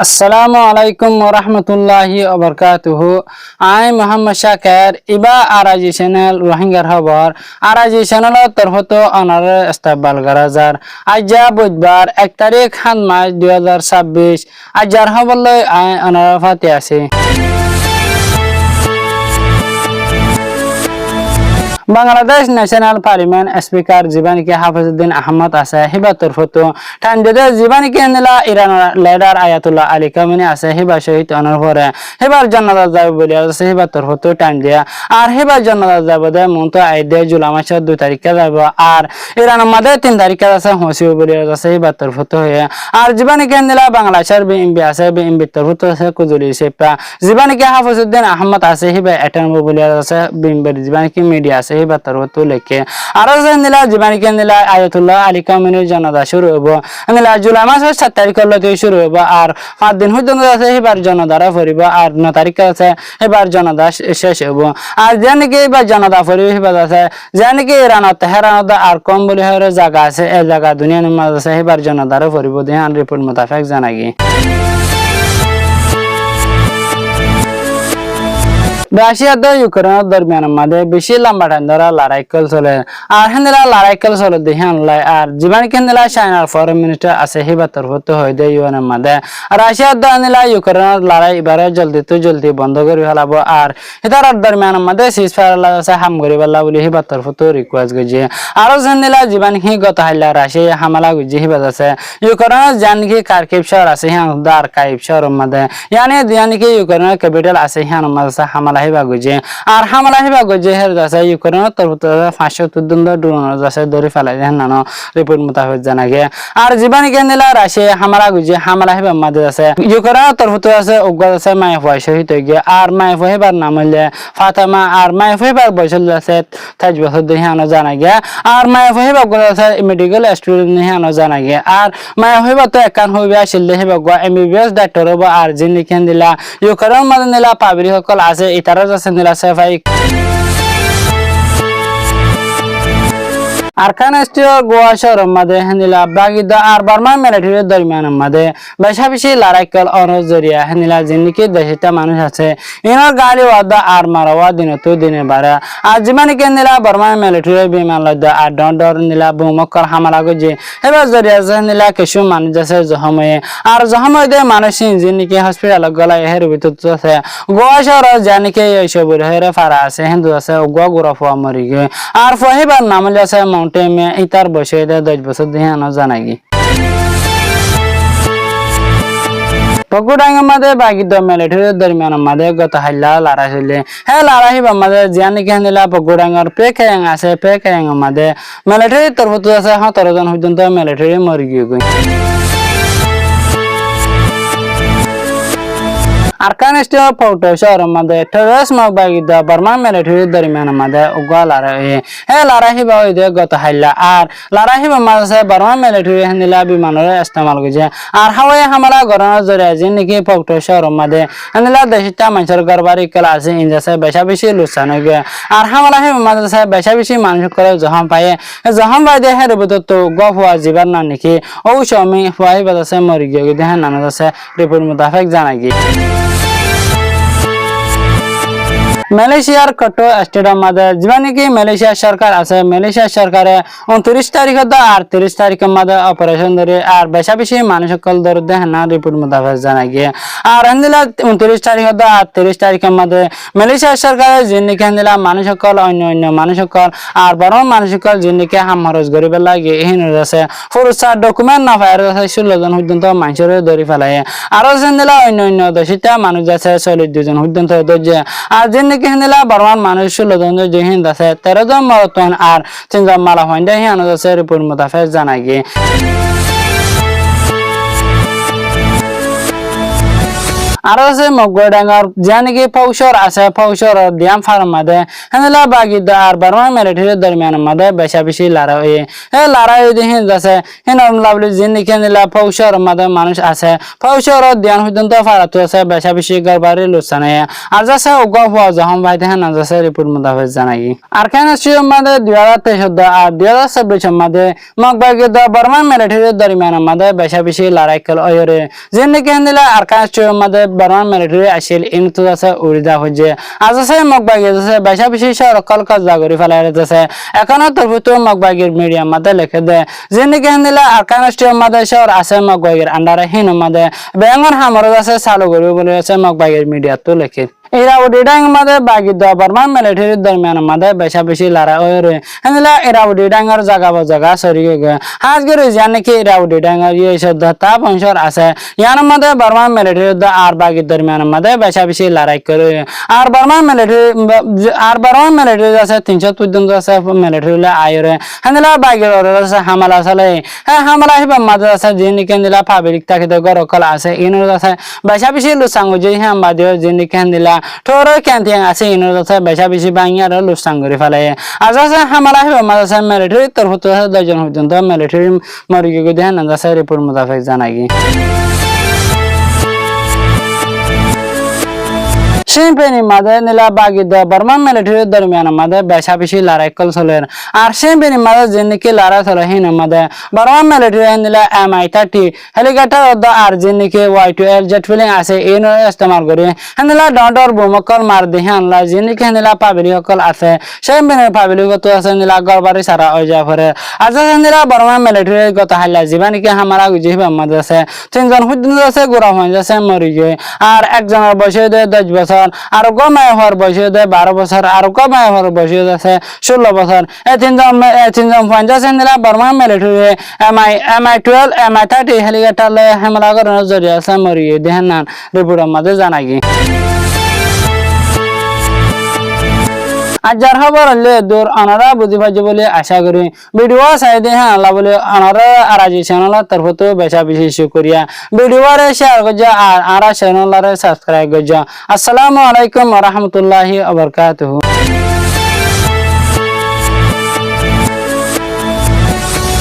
আসসালামু আলাইকুম ওরহমতুল্লাহি ওবরকাতুহু। আই মোহাম্মদ শাকের ইবা আরাজি চ্যানেল রোহিঙ্গার খবর আরাজি চ্যানেলত তরফত অনার ইস্তেকবাল গরাজার আজ্জা বুধবার 1 তারিখ 7 মার্চ 2026 আজ্জার খবর লই আই অনার ফাতে আছে। বাংলাদেশ ন্যাশনাল পার্লামেন্ট স্পিকার জীবানীকে হাফিজউদ্দিন আহমদ আছে হিবা তরফতো ঠান্ডে জীবানীকে নিলা Iran leader Ayatollah Ali Khamenei আছে হিবা শহীদ অনার পরে হিবার জান্নাত যাবে বলে আছে হিবা তরফতো ঠান্ডিয়া আর হিবার জান্নাত যাবে দে মন্ত আইদে জুলাই মাসের 2 তারিখে যাব আর ইরান মাদে 3 তারিখে আছে হসিও বলে আছে হিবা তরফতো হয়ে আর জীবানীকে নিলা বাংলাদেশের বিএমপি আছে বিএমপি তরফতো আছে কুজুলি সেপা জীবানীকে হাফিজউদ্দিন আহমদ আছে হিবা 98 বলে আছে বিএমপি জীবানীকে মিডিয়া আছে তরফতো লেখে আরো নিলা জীবানীকে নিলা আয়াতুল্লাহ আলী খামেনির জানাজা শুরু হইব নিলা জুলাই মাসের 7 তারিখের লগে শুরু হইব আর 5 দিন পর্যন্ত আছে এবার জানাজা পড়িব আর 9 তারিখে আছে এবার জানাজা শেষ হইব আর জানিকে এবার জানাজা পড়িব এবার আছে জানিকে ইরানত তেহরানত আর কম বলি হরে জায়গা আছে এই জায়গা দুনিয়ার মাঝে আছে এবার জানাজা পড়িব দেহান রিপোর্ট মোতাবেক জানাগি। রাশিয়া ও ইউক্রেনের দরমিয়ান মধ্যে বেশি লম্বা ধরা লড়াই চলে আর হেন্দিলা লড়াই চলে দেহান লাই আর জীবানীকে নিলা চায়নার ফরেন মিনিস্টার আছে হিবা তরফত হয়ে দেয় ইউএনের মধ্যে রাশিয়া নিলা ইউক্রেনের লড়াই এবারে জলদি বন্ধ করে ফেলাবো আর এটার দরমিয়ান মধ্যে সিজ ফায়ার আছে হাম করে পেলা বলে হিবা তরফত রিকোয়েস্ট গেছে আরো হেন্দিলা জীবানী গত হাইলা রাশিয়া হামলা গুজি হিবা আছে ইউক্রেনের জানকি কার্কিভ শহর আছে হিয়ান দার কাইভ শহরের মধ্যে ইয়ানি ইউক্রেনের ক্যাপিটাল আছে হিয়ান মধ্যে হামলা হিবা গজে আর হামলা হিবা গজে হের যাচ্ছে ইউক্রেনের তরফত 500 ড্রোন যাচ্ছে ধরে ফেলাই নানো রিপোর্ট মোতাবেক জানা গে আর জীবানীকে নিলা রাশিয়া হামলা গজে হামলা হিবা মাঝে আছে ইউক্রেনের তরফত আছে উগ্র আছে মাইফাই শহীদ হয়ে গিয়ে আর মাইফাই হিবার নাম হইলে ফাতেমা আর মাইফাই হিবার বয়স আছে 23 বছর দেহানো জানা গে আর মাইফাই হিবা গুলো আছে মেডিকেল স্টুডেন্ট দেহানো জানা গে আর মাইফাই হিবা তো একান হইবে আসলে হিবা গো এমবিবিএস ডাক্তার হবো আর যিনি কেন দিলা ইউক্রেনের মাঝে নিলা পাবলিক সকল আছে ইতারা যাচ্ছে নিলা সেফাই আরকানস্টিও গোয়া শহরের মধ্যে হেনিলা বাগিদা আর বার্মা মিলিটারির দরমিয়ানের মধ্যে বেশি লড়াইকল অনজরিয়া হেনিলা যিনিকে দেশটা মানুষ আছে ইনার গাড়ি ওয়াদা আর মারাওয়া দিনের বাড়া আর জীবানীকে নিলা বার্মা মিলিটারির বিমান লদ্দা আর ডর নিলা ভূমকর হামলা গজে এবার জরিয়া হেনিলা কিছু মানুষ আছে জহময়ে আর জহময়ে দে মানুষ যিনিকে হসপিটাল গলায় হের ভিতর আছে গোয়া শহর জানিকে এইসব হেরে ফারা আছে হিন্দু আছে গোয়া গুড়া ফুয়া মরি গে আর ফহিবার নাম আছে টেমে ইতার বয়স 10 বছর দেহানো জানাগি। পকুডাঙ্গের মধ্যে বাগিদ মিলিটারির দরমিয়ান মধ্যে গত হাইলা লড়াই হইলে হ্যাঁ লড়াই হিবার মধ্যে জিয়ানিকে নিলা পকুডাঙ্গর পেকায়াং আছে পেকায়াংয়ের মধ্যে মিলিটারির তরফত আছে 17 জন পর্যন্ত মিলিটারি মরি গিয়ে আরকানস্টিও ফটো শহরের মধ্যে টেররিস্ট বাগিদা বার্মা মিলিটারির দরমিয়ান মধ্যে উগ্র লড়াই হে লড়াই হিবা হইতে গত হাইলা আর লড়াই হিবার মাঝে বার্মা মিলিটারি হেনিলা বিমানের ইস্তেমাল করছে আর হাওয়াই হামলা গড়ানোর জরিয়া যিনি ফটো শহরের মধ্যে হেনিলা দেশটা মানুষের গড়বাড়ি কলা আছে ইনজাসে বেশি লুসান হয়ে গে আর হামলা হিবার মাঝে বেশি মানুষ করে জহম পায়ে জহম পাই দিয়ে হের ভিতর তো গফ হওয়া জীবার না নাকি ঔষমি হওয়া হিবার আছে মরি গিয়ে দেখেন নানা আছে রিপোর্ট মোতাবেক জানা গিয়ে। মালয়েশিয়ার কটো স্টেডিয়াম মধ্যে জীবানীকে মালয়েশিয়া সরকার আছে মালয়েশিয়া সরকারে 29 তারিখ আর 30 তারিখের মধ্যে অপারেশন ধরে আর বেশি মানুষ সকল ধরে দেখেন না রিপোর্ট মোতাবেক জানা গিয়ে আর হেন্দিলা 29 তারিখ আর 30 তারিখের মধ্যে মালয়েশিয়া সরকারের যিনিকে হেন্দিলা মানুষ সকল অন্য মানুষ সকল আর বড় মানুষ সকল যিনিকে হাম খরচ করিব লাগে এহিন আছে ফুরসা ডকুমেন্ট না পায় 16 জন পর্যন্ত মানুষের ধরে ফেলায় আর হেন্দিলা অন্য দশটা মানুষ আছে 42 জন পর্যন্ত ধরে আর যিনি হেনিলা বর্মান মানুষ 16 জন জহিন্দ আছে 13 জন মরতন আর 3 জন মালা হইন্দা হিয়ানো আছে রিপোর্ট মোতাবেক জানা গিয়ে। আর আছে মগবাই ডাঙ্গার জানিকি ফৌসর আছে ফৌসর দিয়াম ফার্ম মাদে হেনলা বাগি দা আর বারমা মিলিটারি দরমিয়ান মাদে বেশা বেশি লড়াই হে লড়াই দিন আছে হেন লাভলি জিনিকে নিলা ফৌসর মাদে মানুষ আছে ফৌসর দিয়ান হুদন্ত ফারাতো আছে বেশা বেশি গরবারি লুসানে আর যাচ্ছে উগা হওয়া যখন ভাই দেখেন যাচ্ছে রিপোর্ট মোতাবেক জানাই আর কেন সিও মাদে 2023 আর 2026 মাদে মগবাই দা বারমা মিলিটারি দরমিয়ান মাদে বেশা বেশি লড়াই কল ওরে জিনিকে নিলা আর কেন সিও মাদে বারমা মিলিটারি আসিল ইনতো আছে উড়িদা হচ্ছে আজ আছে মগবাই আছে বেশা বেশি সরকার কাজ জাগরি ফেলাই যাচ্ছে এখন তরফতো মগবাইয়ের মিডিয়া মাদে লিখে দে জিনিকে নিলা আর কেন সিও মাদে শহর আছে মগবাইয়ের আন্ডারে হিন মাদে বেঙ্গন হামরত আছে চালু করবে বলে আছে মগবাইয়ের মিডিয়া তো লিখে ইরাউডি ডাং মাদে বাগি দা বারমা মিলিটারি দরমিয়ান মাদে বেশা বেশি লড়াই ওরে হেনলা ইরাউডি ডাঙ্গার জায়গা জায়গা সরি গে হাজ গরে জানে কি ইরাউডি ডাঙ্গার এই সদতা বংশর আছে ইয়ার মাদে বারমা মিলিটারি দা আর বাগি দরমিয়ান মাদে বেশা বেশি লড়াই করে আর বারমা মিলিটারি আছে 300 পর্যন্ত আছে মিলিটারি আইরে হেনলা বাগি আছে হামলা চলে হ্যাঁ হামলা হিবা মাদে আছে জিনিকে নিলা পাবলিক তাকে গরকল আছে ইনর আছে বেশা বেশি লুসাঙ্গ যে হ্যাঁ মাদে জিনিকে নিলা ঠোরে ক্যান্টিং আছে ইনর আছে বেশা বেশি বাংয়ার লুসাঙ্গ করে ফেলে আজ আছে হামলা হিবা মাদে আছে মিলিটারি তরফত আছে 10 জন পর্যন্ত মিলিটারি মরি গিয়ে দেন আছে রিপোর্ট মোতাবেক জানাই Shempeni mother nila bagi da Burma military darmiyan mother besha bishi lড়াই kol soler ar Shempeni mother jinniki lড়াই solo hin mother Burma military nila Mi-30 helicopter da ar jinniki Y12 jet filling ase eno istemal kore nila dondor bomokol mar dihan la jinniki nila public kol ase Shempeni public to ase nila gorbari sara oja pore aja nila Burma military gota halla jibaniki hamara gujiba mother ase tinjon hudun ase gora hoy jase mori ge ar ekjoner boishe de 10 বছর আর কমায় হওয়ার বয়স 12 বছর আর কমায় হওয়ার বয়স আছে 16 বছর এই তিনজন 50 নিলা Burma military Mi-12 Mi-30 helicopter হামলা করার জরিয়া আছে মরি দেহান রিপোর্ট আমাদের জানাই আজার খবর হলে দূর আনারা বুঝি পাইছে বলে আশা করি ভিডিও চাই দে হ্যাঁ আল্লাহ বলে আনারা আর আজি চ্যানেল তরফতো বেশা বেশি শুকরিয়া ভিডিওরে শেয়ার করজা আর আরা চ্যানেলরে সাবস্ক্রাইব করজা আসসালামু আলাইকুম ওয়া রাহমাতুল্লাহি ওয়া বারাকাতুহু